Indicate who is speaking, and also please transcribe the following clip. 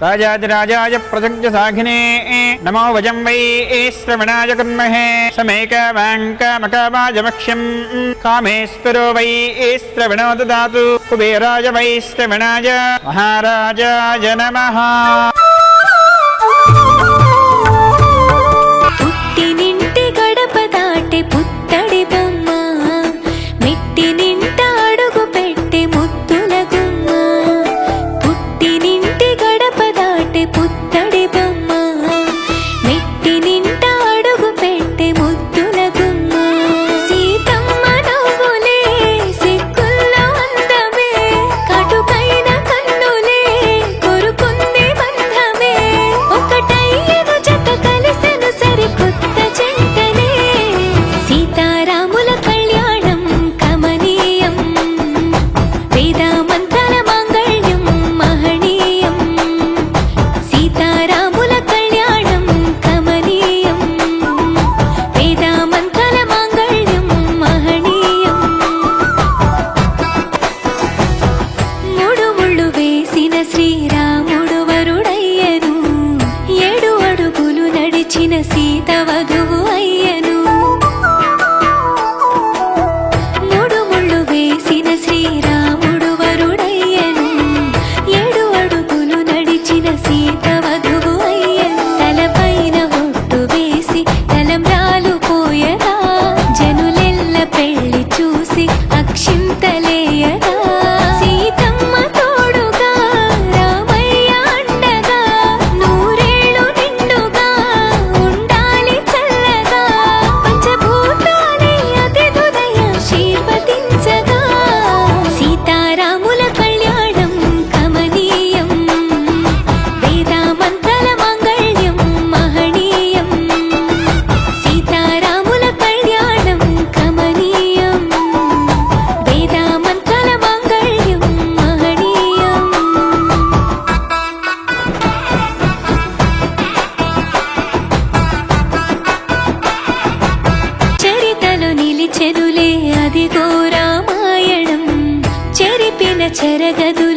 Speaker 1: राजाधिराजाय प्रसज्ञसाघिने नमो वजं वै श्रवणाय कुर्महे समेकवाङ्कामकावाजमक्ष्यम् कामेश्वरो वै श्रवणो ददातु कुबेराय वै श्रवणाय महाराजाय नमः।
Speaker 2: పుట్టినింటి గడప దాటి పుత్తడి బొమ్మ మెట్టినింట అడుగు పెట్టే ముద్దుల గుమ్మ పుట్టినింటి గడప దాటి పుత్తడి బొమ్మ మెట్టినింట అడుగు పెట్టే ముద్దుల గుమ్మ సీతమ్మ నవ్వులే సిగ్గుల్లో అందమే కటుకైన కన్నులే కొరుకుంది బంధమే ఒకటయ్యను జత కలిసెను సరికొత్త చెంతనే సీతారాముల కళ్యాణం కమనీయం వేదామంతర మాంగళ్యం మహనీయం సీతారాముల కళ్యాణం కమనీయం వేదామంతర మాంగళ్యం మహనీయం మూడు ముళ్ళు వేసిన శ్రీరాముడు వరుడయ్యను 7 అడుగులు నడిచిన సీత వధువు అయ్యను మూడు ముళ్ళు వేసిన శ్రీరాముడు వరుడయ్యను 7 అడుగులు నడిచిన సీత వధువు అయ్యను తలపైన ఒట్టు వేసి తలంబ్రాలు పోయగా జనులెల్ల పెళ్లి చూసి అక్షింతలేయగా సీతమ్మ తోడుగా రామయ్య అండగా నూరేళ్ళు నిండుగా ఉండాలి చల్లగా పంచభూతాలే అతిథుదయ ఆశీర్వదించగా సీతారాముల కళ్యాణం కమనీయం వేదామంతర మాంగళ్యం మహనీయం సీతారాముల కళ్యాణం కమనీయం వేదామంతర మాంగళ్యం మహనీయం చరితలు నిలిచెనులే అదిగో రామాయణం చెరిపిన చెరగదు